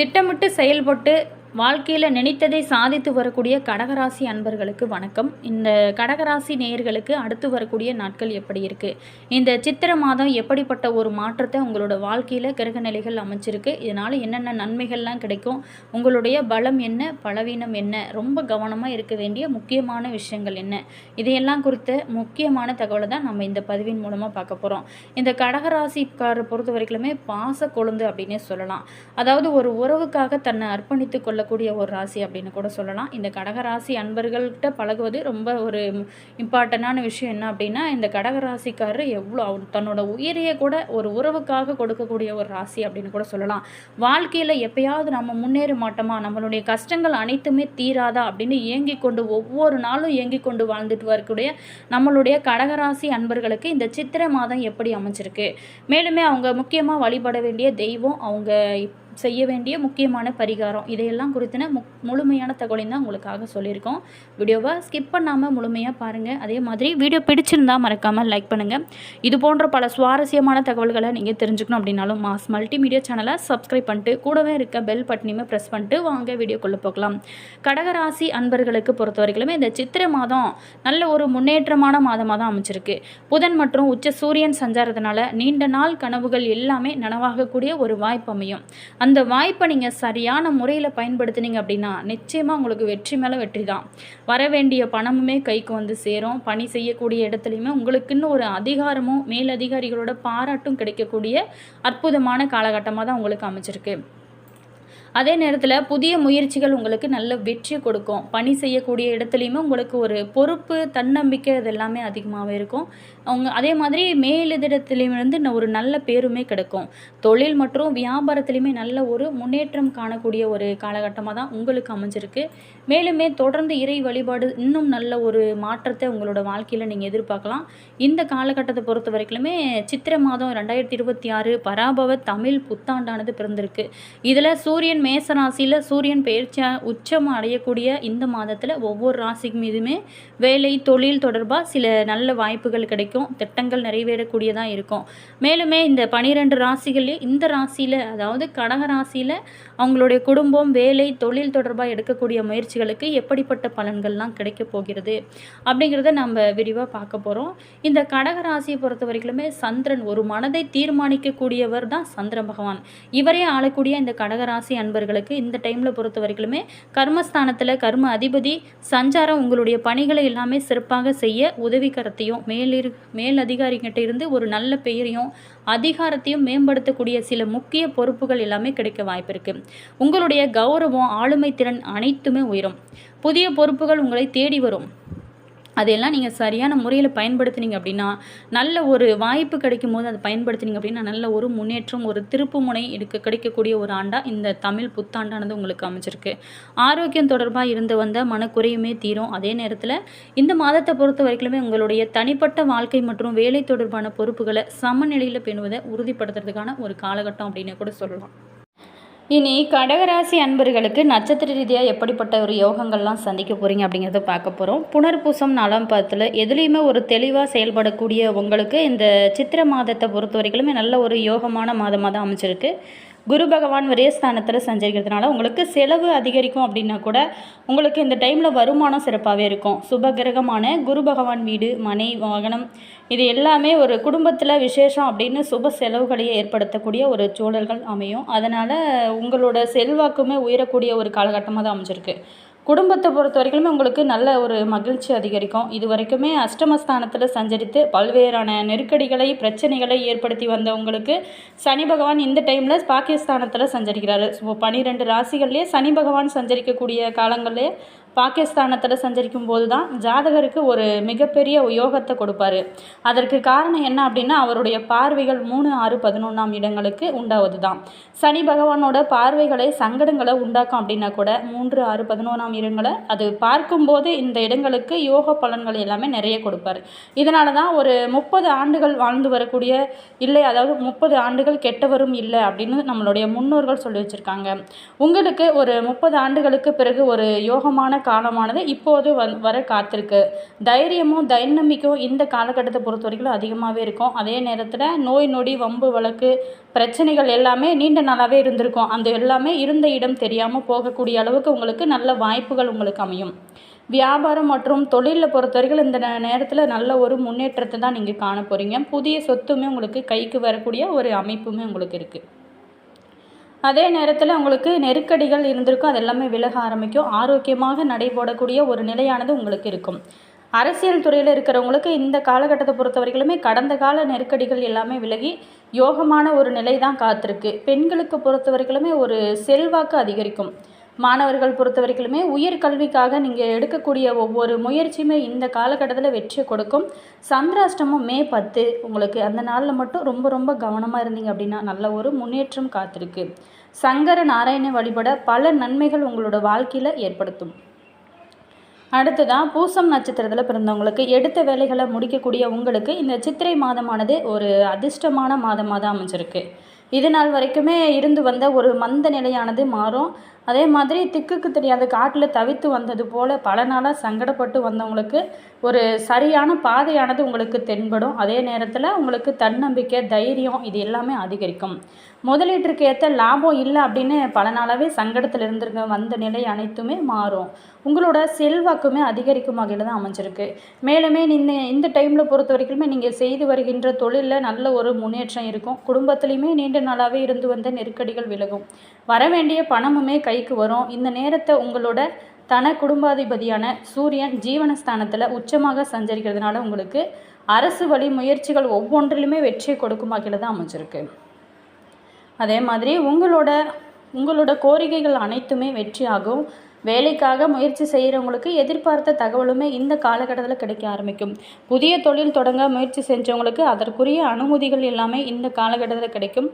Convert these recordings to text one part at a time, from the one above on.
திட்டமிட்டு செயல்பட்டு வாழ்க்கையில் நினைத்ததை சாதித்து வரக்கூடிய கடகராசி அன்பர்களுக்கு வணக்கம். இந்த கடகராசி நேயர்களுக்கு அடுத்து வரக்கூடிய நாட்கள் எப்படி இருக்குது, இந்த சித்திரை மாதம் எப்படிப்பட்ட ஒரு மாற்றத்தை உங்களோட வாழ்க்கையில் கிரக நிலைகள் அமைச்சிருக்கு, இதனால் என்னென்ன நன்மைகள்லாம் கிடைக்கும், உங்களுடைய பலம் என்ன, பலவீனம் என்ன, ரொம்ப கவனமாக இருக்க வேண்டிய முக்கியமான விஷயங்கள் என்ன, இதையெல்லாம் குறித்த முக்கியமான தகவலை தான் நம்ம இந்த பதிவின் மூலமாக பார்க்க போகிறோம். இந்த கடகராசிக்காரரை பொறுத்த வரைக்குமே பாச கொழுந்து அப்படின்னே சொல்லலாம். அதாவது ஒரு உறவுக்காக தன்னை அர்ப்பணித்து கொள்ளக்கூடிய ஒரு ராசி அப்படின்னு கூட சொல்லலாம். இந்த கடகராசி அன்பர்கள்கிட்ட பழகுவது ரொம்ப ஒரு இம்பார்ட்டண்டான விஷயம். என்ன அப்படின்னா, இந்த கடகராசிக்காரர் எவ்வளோ தன்னோட உயிரையே கூட ஒரு உறவுக்காக கொடுக்கக்கூடிய ஒரு ராசி அப்படின்னு கூட சொல்லலாம். வாழ்க்கையில் எப்பயாவது நம்ம முன்னேற மாட்டோமா, நம்மளுடைய கஷ்டங்கள் அனைத்துமே தீராதா அப்படின்னு ஏங்கி கொண்டு ஒவ்வொரு நாளும் ஏங்கி கொண்டு வாழ்ந்துட்டு வரக்கூடிய நம்மளுடைய கடகராசி அன்பர்களுக்கு இந்த சித்திரை மாதம் எப்படி அமைச்சிருக்கு, மேலுமே அவங்க முக்கியமாக வழிபட வேண்டிய தெய்வம், அவங்க செய்ய வேண்டிய முக்கியமான பரிகாரம், இதையெல்லாம் குறித்தின முழுமையான தகவலையும் தான் உங்களுக்காக சொல்லியிருக்கோம். வீடியோவை ஸ்கிப் பண்ணாமல் முழுமையாக பாருங்கள். அதே மாதிரி வீடியோ பிடிச்சிருந்தால் மறக்காமல் லைக் பண்ணுங்கள். இது போன்ற பல சுவாரஸ்யமான தகவல்களை நீங்கள் தெரிஞ்சுக்கணும் அப்படின்னாலும் மாஸ் மல்டிமீடியா சேனலை சப்ஸ்கிரைப் பண்ணிட்டு கூடவே இருக்க பெல் பட்டனையுமே ப்ரெஸ் பண்ணிட்டு வாங்க வீடியோக்குள்ளே போகலாம். கடகராசி அன்பர்களுக்கு பொறுத்த வரைக்குமே இந்த சித்திரை மாதம் நல்ல ஒரு முன்னேற்றமான மாதமாக தான் அமைச்சிருக்கு. புதன் மற்றும் உச்ச சூரியன் சஞ்சாரத்தினால நீண்ட நாள் கனவுகள் எல்லாமே நனவாகக்கூடிய ஒரு வாய்ப்பு அமையும். அந்த வாய்ப்பை நீங்கள் சரியான முறையில் பயன்படுத்தினீங்க அப்படின்னா நிச்சயமாக உங்களுக்கு வெற்றி மேலே வெற்றி தான். வர வேண்டிய பணமுமே கைக்கு வந்து சேரும். பணி செய்யக்கூடிய இடத்துலையுமே உங்களுக்குன்னு ஒரு அதிகாரமும் மேலதிகாரிகளோட பாராட்டும் கிடைக்கக்கூடிய அற்புதமான காலகட்டமாக தான் உங்களுக்கு அமைச்சிருக்கு. அதே நேரத்தில் புதிய முயற்சிகள் உங்களுக்கு நல்ல வெற்றி கொடுக்கும். பணி செய்யக்கூடிய இடத்துலையுமே உங்களுக்கு ஒரு பொறுப்பு, தன்னம்பிக்கை இதெல்லாமே அதிகமாகவே இருக்கும். அதே மாதிரி மேலிடத்துலேருந்து ஒரு நல்ல பேருமே கிடைக்கும். தொழில் மற்றும் வியாபாரத்துலேயுமே நல்ல ஒரு முன்னேற்றம் காணக்கூடிய ஒரு காலகட்டமாக தான் உங்களுக்கு அமைஞ்சிருக்கு. மேலுமே தொடர்ந்து இறை வழிபாடு இன்னும் நல்ல ஒரு மாற்றத்தை உங்களோட வாழ்க்கையில் நீங்கள் எதிர்பார்க்கலாம். இந்த காலகட்டத்தை பொறுத்த வரைக்குமே சித்திரை மாதம் 2026 பராபவ தமிழ் புத்தாண்டானது பிறந்திருக்கு. இதில் சூரியன் மேசராசியில் சூரியன் பெயர்ச்சியாக உச்சம் அடையக்கூடிய இந்த மாதத்தில் ஒவ்வொரு ராசிக்கு மீதுமே வேலை, தொழில் தொடர்பாக சில நல்ல வாய்ப்புகள் கிடைக்கும். திட்டங்கள் நிறைவேறக்கூடியதாக இருக்கும். மேலுமே இந்த 12 ராசிகளே இந்த ராசியில், அதாவது கடக ராசியில் அவங்களுடைய குடும்பம், வேலை, தொழில் தொடர்பாக எடுக்கக்கூடிய முயற்சிகளுக்கு எப்படிப்பட்ட பலன்கள்லாம் கிடைக்க போகிறது அப்படிங்கிறத நம்ம விரிவாக பார்க்க போகிறோம். இந்த கடக ராசியை பொறுத்த வரைக்குமே சந்திரன் ஒரு மனதை தீர்மானிக்கக்கூடியவர் தான் சந்திர பகவான். இவரே ஆளக்கூடிய இந்த கடகராசி அன்பர்களுக்கு இந்த டைமில் பொறுத்த வரைக்குமே கர்மஸ்தானத்தில் கர்ம அதிபதி சஞ்சாரம் உங்களுடைய பணிகளை எல்லாமே சிறப்பாக செய்ய உதவிகரத்தையும் மேல் அதிகாரிகிட்ட இருந்து ஒரு நல்ல பெயரையும் அதிகாரத்தையும் மேம்படுத்தக்கூடிய சில முக்கிய பொறுப்புகள் எல்லாமே கிடைக்க வாய்ப்பு இருக்குது. உங்களுடைய கௌரவம், ஆளுமை திறன் அனைத்துமே உயரும். புதிய பொறுப்புகள் உங்களை தேடி வரும். அதையெல்லாம் நீங்கள் சரியான முறையில் பயன்படுத்தினீங்க அப்படின்னா, நல்ல ஒரு வாய்ப்பு கிடைக்கும் போது அதை பயன்படுத்தினீங்க அப்படின்னா நல்ல ஒரு முன்னேற்றம், ஒரு திருப்பு முனை கிடைக்கக்கூடிய ஒரு ஆண்டாக இந்த தமிழ் புத்தாண்டானது உங்களுக்கு அமைச்சிருக்கு. ஆரோக்கியம் தொடர்பாக இருந்து வந்த மனக்குறையுமே தீரும். அதே நேரத்தில் இந்த மாதத்தை பொறுத்த வரைக்குமே உங்களுடைய தனிப்பட்ட வாழ்க்கை மற்றும் வேலை தொடர்பான பொறுப்புகளை சமநிலையில் பேணுவதை உறுதிப்படுத்துறதுக்கான ஒரு காலகட்டம் அப்படின்னு கூட சொல்லலாம். இனி கடகராசி அன்பர்களுக்கு நட்சத்திர ரீதியாக எப்படிப்பட்ட ஒரு யோகங்கள்லாம் சந்திக்க போகிறீங்க அப்படிங்கிறத பார்க்க போகிறோம். புனர்பூசம் 4ஆம் பாதத்தில் எதுலேயுமே ஒரு தெளிவாக செயல்படக்கூடிய உங்களுக்கு இந்த சித்திரை மாதத்தை பொறுத்த வரைக்குமே நல்ல ஒரு யோகமான மாதமாக தான் அமைச்சிருக்கு. குரு பகவான் விரயஸ்தானத்தில் சஞ்சரிக்கிறதுனால உங்களுக்கு செலவு அதிகரிக்கும் அப்படின்னா கூட உங்களுக்கு இந்த டைமில் வருமானம் சிறப்பாகவே இருக்கும். சுப கிரகமான குரு பகவான் வீடு, மனை, வாகனம் இது எல்லாமே ஒரு குடும்பத்தில் விசேஷம் அப்படின்னு சுப செலவுகளையே ஏற்படுத்தக்கூடிய ஒரு சூழல்கள் அமையும். அதனால் உங்களோட செல்வாக்குமே உயரக்கூடிய ஒரு காலகட்டமாக தான் அமைஞ்சிருக்கு. குடும்பத்தை பொறுத்த வரைக்குமே உங்களுக்கு நல்ல ஒரு மகிழ்ச்சி அதிகரிக்கும். இது வரைக்குமே அஷ்டமஸ்தானத்தில் சஞ்சரித்து பல்வேறான நெருக்கடிகளை, பிரச்சனைகளை ஏற்படுத்தி வந்த உங்களுக்கு சனி பகவான் இந்த டைமில் பாகிஸ்தானத்தில் சஞ்சரிக்கிறாரு. 12 ராசிகள்லேயே சனி பகவான் சஞ்சரிக்கக்கூடிய காலங்களிலே பாகிஸ்தானத்தில் சஞ்சரிக்கும் போது தான் ஜாதகருக்கு ஒரு மிகப்பெரிய யோகத்தை கொடுப்பாரு. அதற்கு காரணம் என்ன அப்படின்னா, அவருடைய பார்வைகள் 3, 6, 11ஆம் இடங்களுக்கு உண்டாவது தான். சனி பகவானோட பார்வைகளை சங்கடங்களை உண்டாக்கும் அப்படின்னா கூட 3, 6, 11ஆம் இடங்களை அது பார்க்கும்போது இந்த இடங்களுக்கு யோக பலன்கள் எல்லாமே நிறைய கொடுப்பார். இதனால தான் ஒரு 30 ஆண்டுகள் வாழ்ந்து வரக்கூடிய அதாவது 30 ஆண்டுகள் கெட்டவரும் இல்லை அப்படின்னு நம்மளுடைய முன்னோர்கள் சொல்லி வச்சுருக்காங்க. உங்களுக்கு ஒரு 30 ஆண்டுகளுக்கு பிறகு ஒரு யோகமான காலமானது இப்போது வர காத்திருக்கு. தைரியமும் தைநம்பிக்கையும் இந்த காலகட்டத்தை பொறுத்த வரைக்கும் அதிகமாகவே இருக்கும். அதே நேரத்தில் நோய் நொடி வம்பு வழக்கு பிரச்சனைகள் எல்லாமே நீண்ட நாளாகவே இருந்திருக்கும். அந்த எல்லாமே இருந்த இடம் தெரியாமல் போகக்கூடிய அளவுக்கு உங்களுக்கு நல்ல வாய்ப்புகள் உங்களுக்கு அமையும். வியாபாரம் மற்றும் தொழிலில் பொறுத்த வரைக்கும் இந்த நேரத்தில் நல்ல ஒரு முன்னேற்றத்தை தான் நீங்கள் காண போகிறீங்க. புதிய சொத்துமே உங்களுக்கு கைக்கு வரக்கூடிய ஒரு அமைப்புமே உங்களுக்கு இருக்குது. அதே நேரத்தில் உங்களுக்கு நெருக்கடிகள் இருந்திருக்கும், அது எல்லாமே விலக ஆரம்பிக்கும். ஆரோக்கியமாக நடைபோடக்கூடிய ஒரு நிலையானது உங்களுக்கு இருக்கும். அரசியல் துறையில் இருக்கிறவங்களுக்கு இந்த காலகட்டத்தை பொறுத்த வரைக்குமே கடந்த கால நெருக்கடிகள் எல்லாமே விலகி யோகமான ஒரு நிலை தான் காத்திருக்கு. பெண்களுக்கு பொறுத்த வரைக்குமே ஒரு செல்வாக்கு அதிகரிக்கும். மாணவர்கள் பொறுத்த வரைக்குமே உயர்கல்விக்காக நீங்கள் எடுக்கக்கூடிய ஒவ்வொரு முயற்சியுமே இந்த காலகட்டத்தில் வெற்றி கொடுக்கும். சந்திராஷ்டமம் மே 10 உங்களுக்கு அந்த நாளில் மட்டும் ரொம்ப கவனமாக இருந்தீங்க அப்படின்னா நல்ல ஒரு முன்னேற்றம் காத்திருக்கு. சங்கர நாராயண வழிபட பல நன்மைகள் உங்களோட வாழ்க்கையில் ஏற்படுத்தும். அடுத்ததான் பூசம் நட்சத்திரத்தில் பிறந்தவங்களுக்கு எடுத்த வேலைகளை முடிக்கக்கூடிய உங்களுக்கு இந்த சித்திரை மாதமானது ஒரு அதிர்ஷ்டமான மாதமாக தான் அமைஞ்சிருக்கு. இது நாள் வரைக்குமே இருந்து வந்த ஒரு மந்த நிலையானது மாறும். அதே மாதிரி திக்குக்கு தெரியாத காட்டில் தவித்து வந்தது போல் பல நாளாக சங்கடப்பட்டு வந்தவங்களுக்கு ஒரு சரியான பாதையானது உங்களுக்கு தென்படும். அதே நேரத்தில் உங்களுக்கு தன்னம்பிக்கை தைரியம் இது எல்லாமே அதிகரிக்கும். முதலீட்டிற்கு ஏற்ற லாபம் இல்லை அப்படின்னு பல நாளாகவே சங்கடத்தில் இருந்திருக்க வந்த நிலை அனைத்துமே மாறும். உங்களோட செல்வாக்குமே அதிகரிக்கும் வகையில் தான் அமைஞ்சிருக்கு. மேலுமே இந்த டைமில் பொறுத்த வரைக்குமே நீங்கள் செய்து வருகின்ற தொழிலில் நல்ல ஒரு முன்னேற்றம் இருக்கும். குடும்பத்துலேயுமே நீண்ட நாளாகவே இருந்து வந்த நெருக்கடிகள் விலகும். வர வேண்டிய பணமுமே கைக்கு வரும். இந்த நேரத்தை உங்களோட குடும்பாதிபதியான சூரியன் ஜீவனஸ்தானத்தில் உச்சமாக சஞ்சரிக்கிறதுனால உங்களுக்கு அரசு வழி முயற்சிகள் ஒவ்வொன்றிலுமே வெற்றியை கொடுக்கும் வகையில் தான் அமைஞ்சிருக்கு. அதே மாதிரி உங்களோட கோரிக்கைகள் அனைத்துமே வெற்றியாகும். வேலைக்காக முயற்சி செய்கிறவங்களுக்கு எதிர்பார்த்த தகவலுமே இந்த காலகட்டத்தில் கிடைக்க ஆரம்பிக்கும். புதிய தொழில் தொடங்க முயற்சி செஞ்சவங்களுக்கு அதற்குரிய அனுமதிகள் எல்லாமே இந்த காலகட்டத்தில் கிடைக்கும்.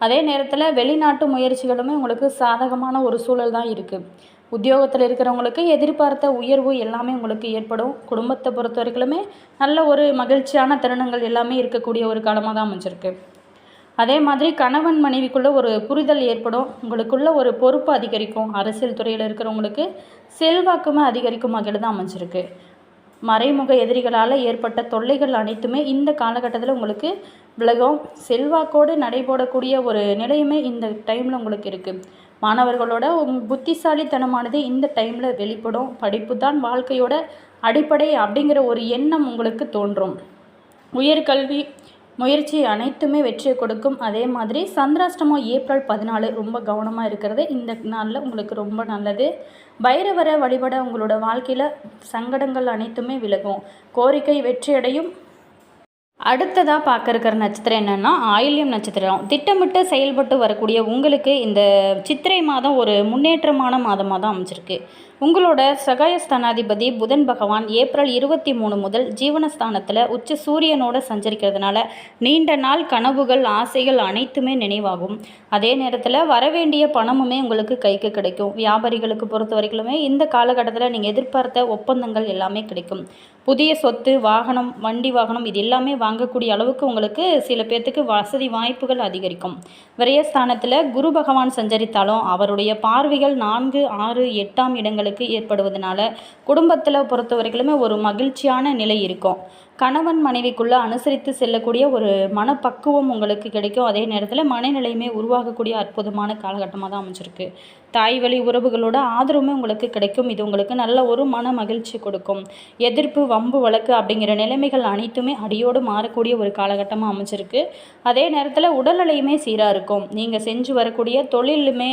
அதே நேரத்தில் வெளிநாட்டு முயற்சிகளுமே உங்களுக்கு சாதகமான ஒரு சூழல் தான் இருக்குது. உத்தியோகத்தில் இருக்கிறவங்களுக்கு எதிர்பார்த்த உயர்வு எல்லாமே உங்களுக்கு ஏற்படும். குடும்பத்தை பொறுத்த வரைக்குமே நல்ல ஒரு மகிழ்ச்சியான தருணங்கள் எல்லாமே இருக்கக்கூடிய ஒரு காலமாக தான் அமைஞ்சிருக்கு. அதே மாதிரி கணவன் மனைவிக்குள்ளே ஒரு புரிதல் ஏற்படும். உங்களுக்குள்ள ஒரு பொறுப்பு அதிகரிக்கும். அரசியல் துறையில் இருக்கிறவங்களுக்கு செல்வாக்குமே அதிகரிக்கும் வகையில் தான் அமைஞ்சிருக்கு. மறைமுக எதிரிகளால் ஏற்பட்ட தொல்லைகள் அனைத்துமே இந்த காலகட்டத்தில் உங்களுக்கு விலகும். செல்வாக்கோடு நடைபோடக்கூடிய ஒரு நிலையுமே இந்த டைமில் உங்களுக்கு இருக்குது. மாணவர்களோட புத்திசாலித்தனமானது இந்த டைமில் வெளிப்படும். படிப்பு தான் வாழ்க்கையோட அடிப்படை அப்படிங்கிற ஒரு எண்ணம் உங்களுக்கு தோன்றும். உயர்கல்வி முயற்சி அனைத்துமே வெற்றியை கொடுக்கும். அதே மாதிரி சந்திராஷ்டமம் ஏப்ரல் 14 ரொம்ப கவனமாக இருக்கிறது இந்த நாளில் உங்களுக்கு ரொம்ப நல்லது. பைரவரை வழிபட உங்களோட வாழ்க்கையில் சங்கடங்கள் அனைத்துமே விலகும். கோரிக்கை வெற்றியடையும். அடுத்ததாக பார்க்க இருக்கிற நட்சத்திரம் என்னென்னா ஆயில்யம் நட்சத்திரம். திட்டமிட்டு செயல்பட்டு வரக்கூடிய உங்களுக்கு இந்த சித்திரை மாதம் ஒரு முன்னேற்றமான மாதமாக தான் அமைச்சிருக்கு. உங்களோட சகாயஸ்தானாதிபதி புதன் பகவான் ஏப்ரல் 23 முதல் ஜீவனஸ்தானத்தில் உச்ச சூரியனோட சஞ்சரிக்கிறதுனால நீண்ட நாள் கனவுகள் ஆசைகள் அனைத்துமே நினைவாகும். அதே நேரத்தில் வரவேண்டிய பணமுமே உங்களுக்கு கைக்கு கிடைக்கும். வியாபாரிகளுக்கு பொறுத்த வரைக்குமே இந்த காலகட்டத்தில் நீங்கள் எதிர்பார்த்த ஒப்பந்தங்கள் எல்லாமே கிடைக்கும். புதிய சொத்து வாகனம் வண்டி வாகனம் இது எல்லாமே வாங்கக்கூடிய அளவுக்கு உங்களுக்கு சில பேர்த்துக்கு வசதி வாய்ப்புகள் அதிகரிக்கும். விரயஸ்தானத்தில் குரு பகவான் சஞ்சரித்தாலும் அவருடைய பார்வைகள் 4, 6, 8ஆம் இடங்களுக்கு ஏற்படுவதனால குடும்பத்தில் பொறுத்த வரைக்குமே ஒரு மகிழ்ச்சியான நிலை இருக்கும். கணவன் மனைவிக்குள்ளே அனுசரித்து செல்லக்கூடிய ஒரு மனப்பக்குவம் உங்களுக்கு கிடைக்கும். அதே நேரத்தில் மனநிலையுமே உருவாகக்கூடிய அற்புதமான காலகட்டமாக தான் அமைஞ்சிருக்கு. தாய் வழி உறவுகளோட ஆதரவுமே உங்களுக்கு கிடைக்கும். இது உங்களுக்கு நல்ல ஒரு மன மகிழ்ச்சி கொடுக்கும். எதிர்ப்பு வம்பு வழக்கு அப்படிங்கிற நிலைமைகள் அனைத்துமே அடியோடு மாறக்கூடிய ஒரு காலகட்டமாக அமைஞ்சிருக்கு. அதே நேரத்தில் உடல்நிலையுமே சீராக இருக்கும். நீங்கள் செஞ்சு வரக்கூடிய தொழிலுமே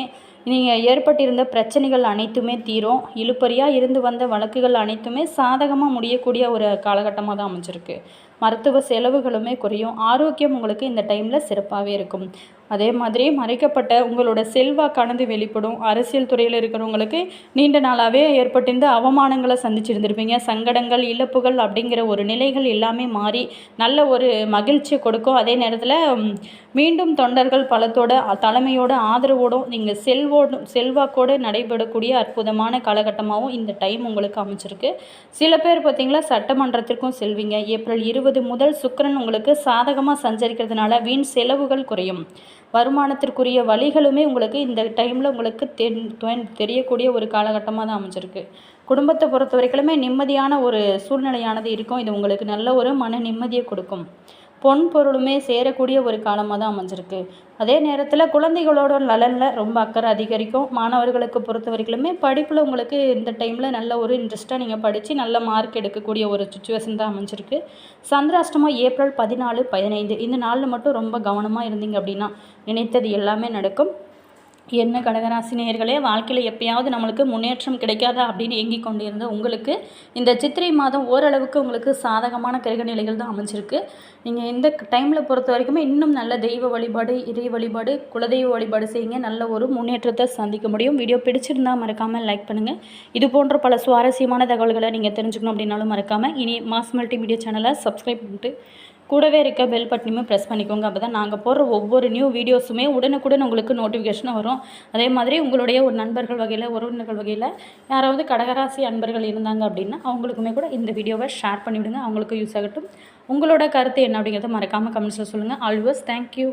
நீங்கள் ஏற்பட்டிருந்த பிரச்சனைகள் அனைத்துமே தீரும். இழுப்பறியாக இருந்து வந்த வழக்குகள் அனைத்துமே சாதகமாக முடியக்கூடிய ஒரு காலகட்டமாக தான் அமைஞ்சிருக்கு. மருத்துவ செலவுகளுமே குறையும். ஆரோக்கியம் உங்களுக்கு இந்த டைமில் சிறப்பாகவே இருக்கும். அதே மாதிரி மறைக்கப்பட்ட உங்களோட செல்வாக்கானது வெளிப்படும். அரசியல் துறையில் இருக்கிறவங்களுக்கு நீண்ட நாளாகவே ஏற்பட்டிருந்த அவமானங்களை சந்திச்சிருந்திருப்பீங்க. சங்கடங்கள் இழப்புகள் அப்படிங்கிற ஒரு நிலைகள் எல்லாமே மாறி நல்ல ஒரு மகிழ்ச்சி கொடுக்கும். அதே நேரத்தில் மீண்டும் தொண்டர்கள் பலத்தோட தலைமையோட ஆதரவோடும் நீங்கள் செல்வாக்கோடு நடைபெறக்கூடிய அற்புதமான காலகட்டமாகவும் இந்த டைம் உங்களுக்கு அமைச்சிருக்கு. சில பேர் பார்த்திங்களா சட்டமன்றத்திற்கும் செல்வீங்க. ஏப்ரல் 20 முதல் சுக்கிரன் உங்களுக்கு சாதகமாக சஞ்சரிக்கிறதுனால வீண் செலவுகள் குறையும். வருமானத்திற்குரிய வழிகளுமே உங்களுக்கு இந்த டைமில் உங்களுக்கு தெரியக்கூடிய ஒரு காலகட்டமாக தான் அமைஞ்சிருக்கு. குடும்பத்தை பொறுத்த வரைக்குமே நிம்மதியான ஒரு சூழ்நிலையானது இருக்கும். இது உங்களுக்கு நல்ல ஒரு மன நிம்மதியை கொடுக்கும். பொன் பொருளுமே சேரக்கூடிய ஒரு காலமாக தான் அமைஞ்சிருக்கு. அதே நேரத்தில் குழந்தைகளோட நலனில் ரொம்ப அக்கறை அதிகரிக்கும். மாணவர்களுக்கு பொறுத்த வரைக்குமே படிப்பில் உங்களுக்கு இந்த டைமில் நல்ல ஒரு இன்ட்ரெஸ்ட்டாக நீங்கள் படித்து நல்ல மார்க் எடுக்கக்கூடிய ஒரு சுச்சுவேஷன் தான் அமைஞ்சிருக்கு. சந்திராஷ்டமம் ஏப்ரல் 14, 15 இந்த நாளில் மட்டும் ரொம்ப கவனமாக இருந்தீங்க அப்படின்னா நினைத்தது எல்லாமே நடக்கும். என்ன கடகராசி நேயர்களே, வாழ்க்கையில் எப்பயாவது நம்மளுக்கு முன்னேற்றம் கிடைக்காதா அப்படின்னு ஏங்கிக் கொண்டு இருந்த உங்களுக்கு இந்த சித்திரை மாதம் ஓரளவுக்கு உங்களுக்கு சாதகமான கிரக நிலைகள் தான் அமைஞ்சிருக்கு. நீங்கள் இந்த டைமில் பொறுத்த வரைக்குமே இன்னும் நல்ல தெய்வ வழிபாடு, இறை வழிபாடு, குலதெய்வ வழிபாடு செய்யுங்க. நல்ல ஒரு முன்னேற்றத்தை சந்திக்க முடியும். வீடியோ பிடிச்சிருந்தால் மறக்காமல் லைக் பண்ணுங்கள். இது போன்ற பல சுவாரஸ்யமான தகவல்களை நீங்கள் தெரிஞ்சுக்கணும் அப்படின்னாலும் மறக்காமல் இனி மாஸ் மல்டிமீடியா சேனலை சப்ஸ்கிரைப் பண்ணிட்டு கூடவே இருக்க பெல் பட்டனையுமே ப்ரெஸ் பண்ணிக்கோங்க. அப்போ தான் நாங்கள் போடுற ஒவ்வொரு நியூ வீடியோஸுமே உடனுக்குடன் உங்களுக்கு நோட்டிஃபிகேஷன் வரும். அதே மாதிரி உங்களுடைய ஒரு நண்பர்கள் வகையில், உறவினர்கள் வகையில் யாராவது கடகராசி அன்பர்கள் இருந்தாங்க அப்படின்னா அவங்களுக்குமே கூட இந்த வீடியோவை ஷேர் பண்ணிவிடுங்க. அவங்களுக்கு யூஸ் ஆகட்டும். உங்களோட கருத்து என்ன அப்படிங்கிறத மறக்காமல் கமெண்ட்ஸில் சொல்லுங்கள். Always thank you.